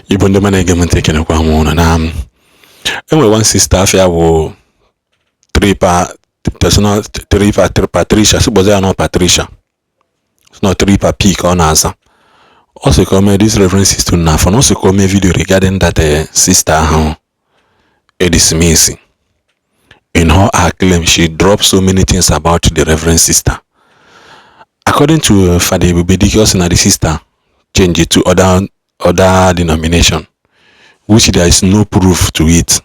Igbo ndị mana ege m ntị ekenekwa m unu na enwere one sister afia bụ Patricia sịkpọzi ya na Patricia no tripa P ka ọ na-aza. Ọ sị ka o mee this reverend sister n'afọ na ọ sị ka o mee video regarding that sister ahụ dismiss. In her claim, she dropped so many things about the reverend sister. According to Father Ibubedike, the sister changed it to other denomination, which there is no proof to it.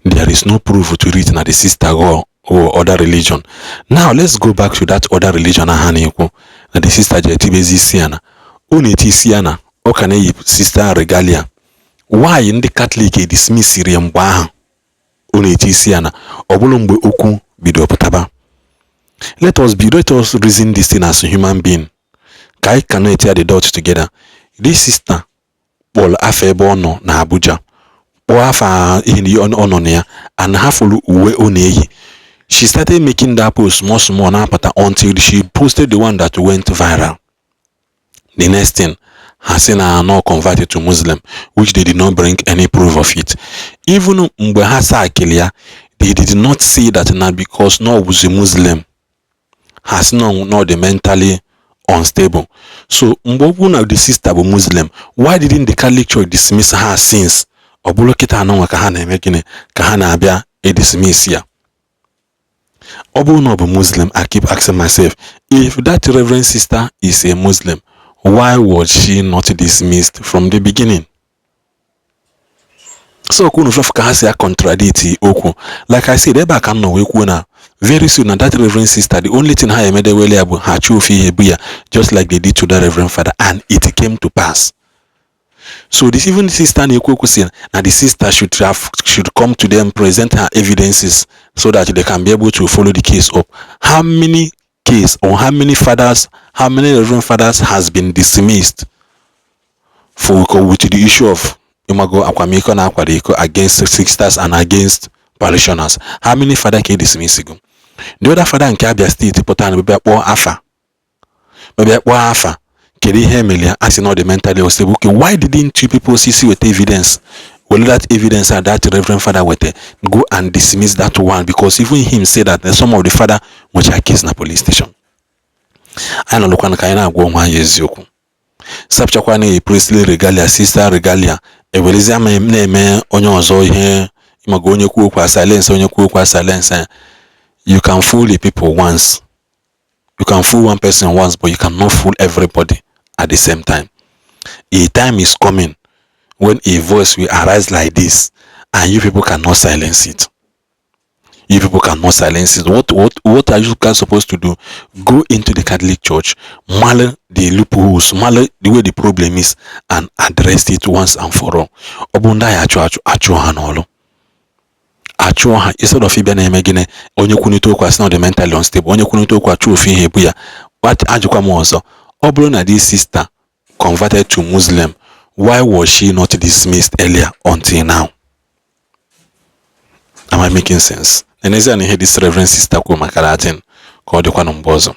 There is no proof to it in the sister or other religion. Now let's go back to that other religion. Na the sister Jetibezi Siana. Unity Siana. Okay, sister regalia. Why in the Catholic dismiss Syrian Baha? Unity Siana. Obulumbe Oku bido pataba. Let us reason this thing as a human being. Kai cannot tear the dots together. This sister Paul Afebono na Abuja. Afa in the ononia and halfulu uwe oneyi. She started making that post small now until she posted the one that went viral. The next thing, Hasina are now converted to Muslim, which they did not bring any proof of it. Even Mbehasa Akilia, they did not say that not because no was a Muslim. Hasina not the mentally unstable. So Mbobuna the sister was Muslim. Why didn't the Catholic Church dismiss her since? Obulokita no kahana emekine kahana abia dismiss ya. Obu Muslim, I keep asking myself, if that reverend sister is a Muslim, why was she not dismissed from the beginning? So contradict oku. Like I said, eba can no very soon that reverend sister, the only thing I made her just like they did to the reverend father, and it came to pass. So this even sister and the sister should come to them, present her evidences so that they can be able to follow the case up. How many case or how many reverend fathers has been dismissed with the issue of imago akwamiko na akwadeko against sisters and against parishioners? How many father can dismiss them? The other father in Abia State potan be afa. As not the mentally unstable. Okay, why didn't you people see with evidence? Well, that evidence and that reverend father were go and dismiss that one, because even him said that some of the father which are case in a police station. I know Lukan Kaina go 1 year yoku. Subchakwane priestly regalia, sister regalia, a Welizia name on your zoe here, Imagonyo kwa silence on your kwa silence. You can fool the people once. You can fool one person once, but you cannot fool everybody at the same time. A time is coming when a voice will arise like this, and you people cannot silence it. You people cannot silence it. What are you guys supposed to do? Go into the Catholic Church, mull the loopholes, mull the way the problem is, and address it once and for all. Obunda achuhanolo. Achuha instead of ibene emegine onye kunito kwa not the mentally unstable. Onye kunito kwa chufi hebuya. What ajukwa mozo? Obrona this sister converted to Muslim. Why was she not dismissed earlier until now? Am I making sense? And is there any this reverend sister called Makaratin called the Kwanumbozo?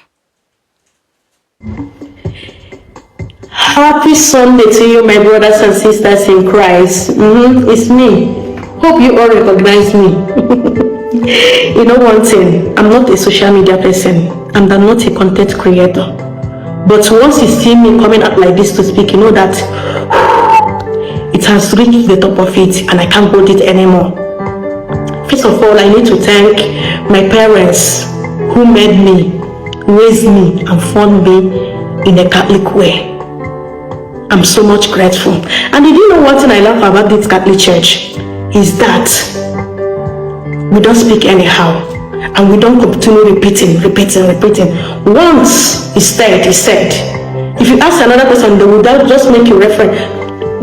Happy Sunday to you, my brothers and sisters in Christ. It's me. Hope you all recognize me. You know one thing, I'm not a social media person and I'm not a content creator. But once you see me coming up like this to speak, you know that it has reached the top of it and I can't hold it anymore. First of all, I need to thank my parents who made me, raised me, and formed me in a Catholic way. I'm so much grateful. And did you know one thing I love about this Catholic Church? Is that we don't speak anyhow. And we don't continue repeating. Once it's said. If you ask another person, they will just make you reference.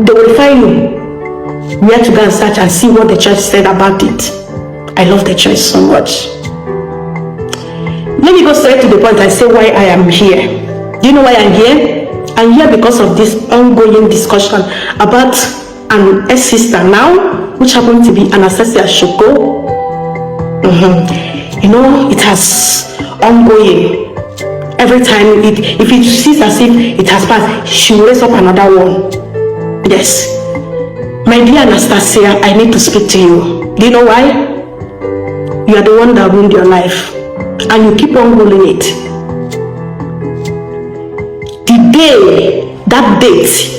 They will find you. We have to go and search and see what the church said about it. I love the church so much. Let me go straight to the point and say why I am here. Do you know why I'm here? I'm here because of this ongoing discussion about an ex-sister now, which happened to be Anastasia Shoko. You know, it has ongoing. Every time if it seems as if it has passed, she will raise up another one. Yes. My dear Anastasia, I need to speak to you. Do you know why? You are the one that ruined your life. And you keep on ruling it. The day, that date,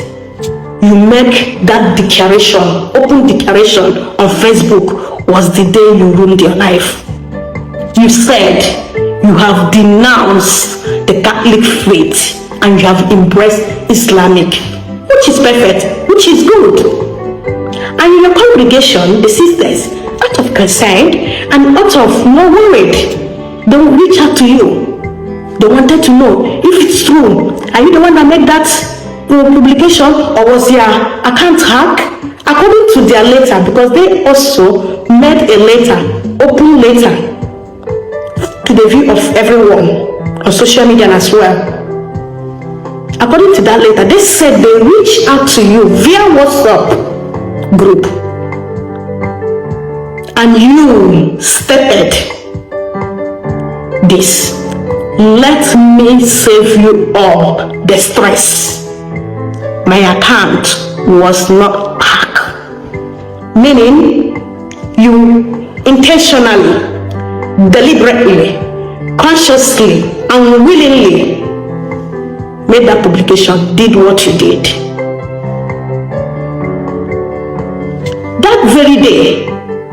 you make that declaration, open declaration on Facebook was the day you ruined your life. You said you have denounced the Catholic faith and you have embraced Islamic, which is perfect, which is good. And in your congregation, the sisters, out of concern and out of more worried, they will reach out to you. They wanted to know if it's true. Are you the one that made that publication, or was your account hacked? According to their letter, because they also made a letter, open letter, to the view of everyone on social media as well. According to that letter, they said they reached out to you via WhatsApp group, and you stated this: let me save you all the stress. My account was not hacked. Meaning, you intentionally, deliberately, consciously, and willingly made that publication, did what you did. That very day,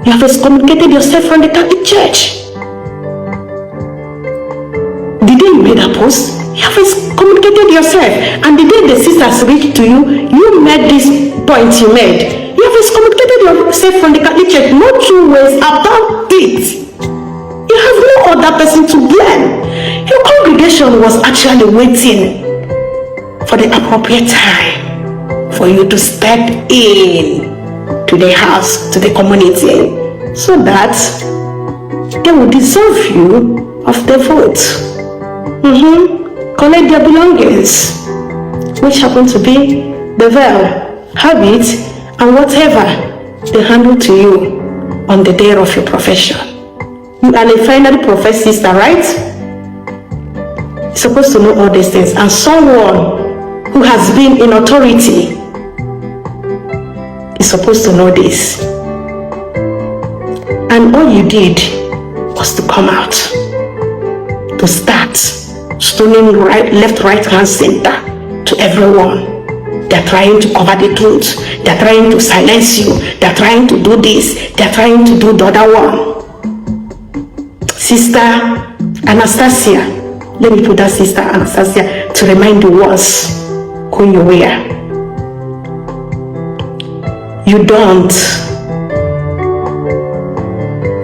you have excommunicated yourself from the Catholic Church. The day you made that post, you have excommunicated yourself. And the day the sisters reached to you, you made this point you made. You have excommunicated yourself from the Catholic Church. No two ways about it. You have no other person to blame. Your congregation was actually waiting for the appropriate time for you to step in to the house, to the community, so that they will dissolve you of the vote. Collect their belongings, which happen to be the veil, habit, and whatever they handle to you on the day of your profession. You are a finally professed sister, right? You're supposed to know all these things. And someone who has been in authority is supposed to know this. And all you did was to come out, to start stoning right, left, right, hand, center to everyone. They're trying to cover the truth. They're trying to silence you. They're trying to do this. They're trying to do the other one. Sister Anastasia, let me put that Sister Anastasia to remind you once who you were. You don't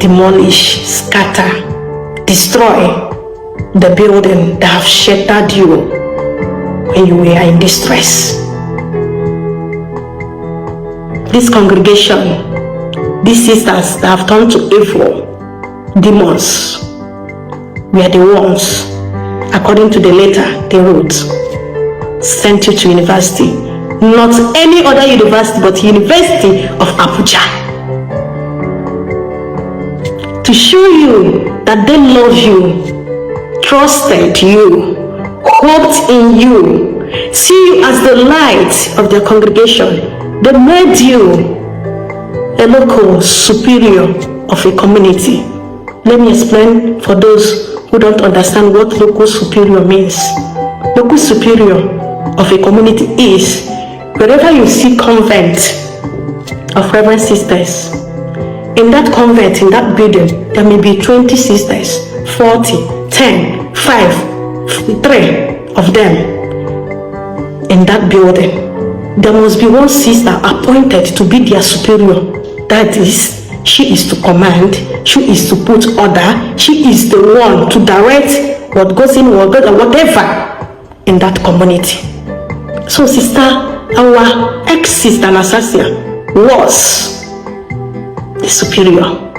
demolish, scatter, destroy the building that have sheltered you when you were in distress. This congregation, these sisters that have turned to evil, demons, were the ones, according to the letter they wrote, sent you to university. Not any other university, but University of Abuja. To show you that they love you, trusted you, hoped in you, see you as the light of their congregation. They made you a local superior of a community. Let me explain for those who don't understand what local superior means. Local superior of a community is wherever you see convent of Reverend sisters. In that convent, in that building, there may be 20 sisters, 40, 10, 5, 3 of them in that building. There must be one sister appointed to be their superior. That is, she is to command, she is to put order, she is the one to direct what goes in, what goes out, whatever in that community. So sister, our ex-sister Anastasia was the superior.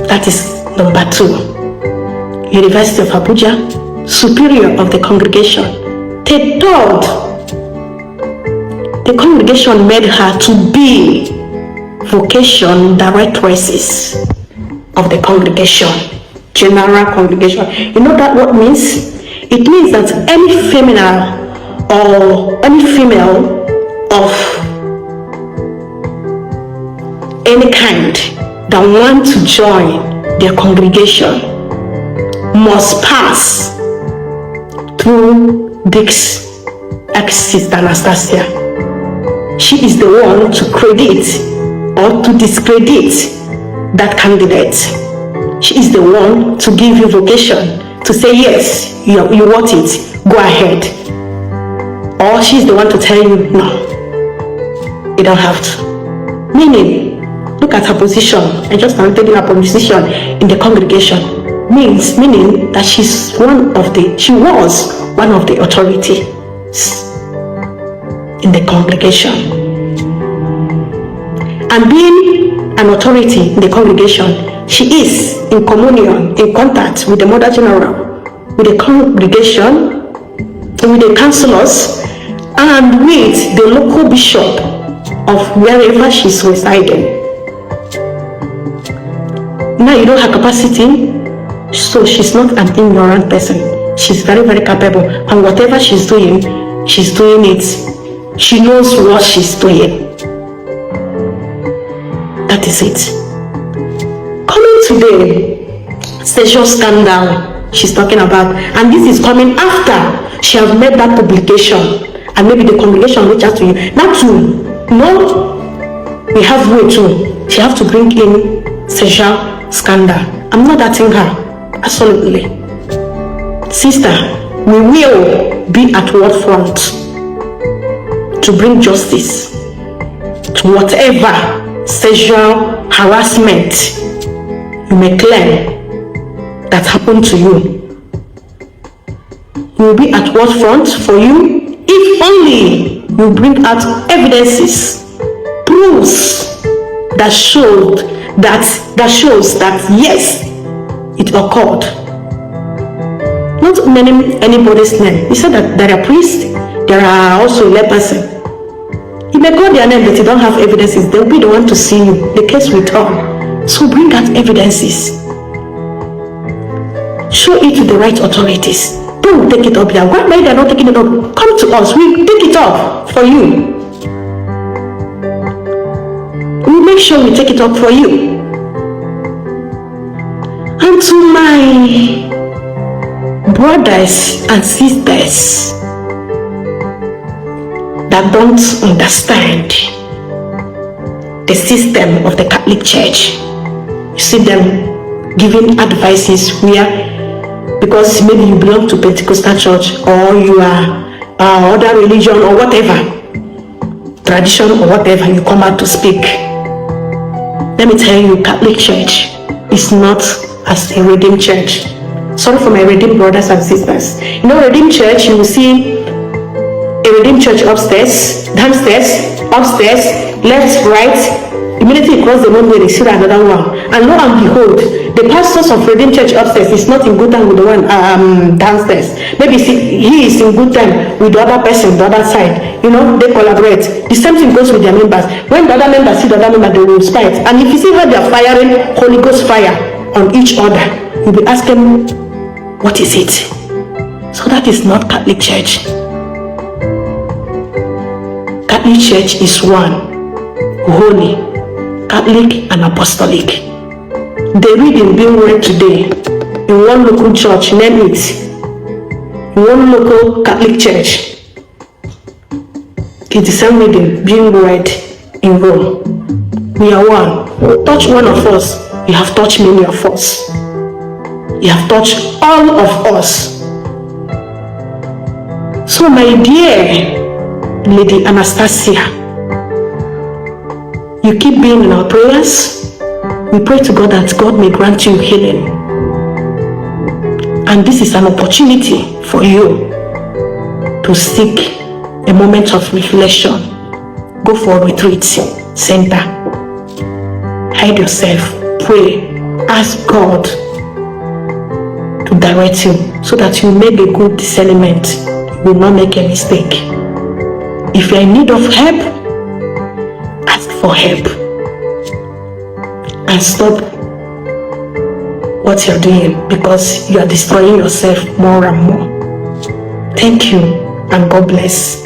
That is number 2. University of Abuja, superior of the congregation. The third, the congregation made her to be vocation directresses of the congregation, general congregation. You know that what means? It means that any female of any kind that want to join their congregation must pass through this ex-sister Anastasia. She is the one to credit or to discredit that candidate. She is the one to give you vocation, to say yes, you want it, go ahead. Or she's the one to tell you, no, you don't have to. Meaning, look at her position. I just taking her position in the congregation. Meaning that she was one of the authorities in the congregation. And being an authority in the congregation, she is in communion, in contact with the Mother General, with the congregation, with the councillors, and with the local bishop of wherever she's residing. Now you know her capacity, so she's not an ignorant person. She's very, very capable, and whatever she's doing it. She knows what she's doing. That is it. Coming today, sexual scandal she's talking about, and this is coming after she has made that publication, and maybe the congregation reach out to you. Not to know we have way to. She have to bring in sexual scandal. I'm not dating her, absolutely. Sister, we will be at war front to bring justice to whatever sexual harassment you may claim that happened to you. We will be at war front for you if only you bring out evidences, proofs that shows that yes, it occurred. Not anybody's name. You said that there are priests, there are also laypersons. You may call their name, but you don't have evidences. They'll be the one to see you. The case will turn. So bring out evidences. Show it to the right authorities. Don't take it up there. Why they're not taking it up? Come to us. We take it up for you. We make sure we take it up for you. And to my brothers and sisters that don't understand the system of the Catholic Church, you see them giving advices where, because maybe you belong to Pentecostal church or you are other religion or whatever, tradition or whatever, you come out to speak. Let me tell you, Catholic Church is not as a redeemed church. Sorry for my redeemed brothers and sisters. You know, redeemed church, you will see a redeemed church upstairs, downstairs, upstairs, left, right. Immediately you cross the road, they see another one. And lo and behold, the pastors of redeemed church upstairs is not in good time with the one downstairs. Maybe he is in good time with the other person, the other side. You know, they collaborate. The same thing goes with their members. When the other members see the other member, they will spite. And if you see how they are firing Holy Ghost fire on each other, you'll be asking, what is it? So that is not Catholic Church. Catholic Church is one, holy, Catholic and Apostolic. The reading being read today in one local church, name it, in one local Catholic church, is the same reading being read in Rome. We are one. Touch one of us, you have touched many of us. You have touched all of us. So my dear Lady Anastasia, you keep being in our prayers. We pray to God that God may grant you healing. And this is an opportunity for you to seek a moment of reflection. Go for a retreat center. Hide yourself. Pray. Ask God to direct you so that you make a good discernment. You will not make a mistake. If you are in need of help, ask for help. And stop what you're doing, because you are destroying yourself more and more. Thank you, and God bless.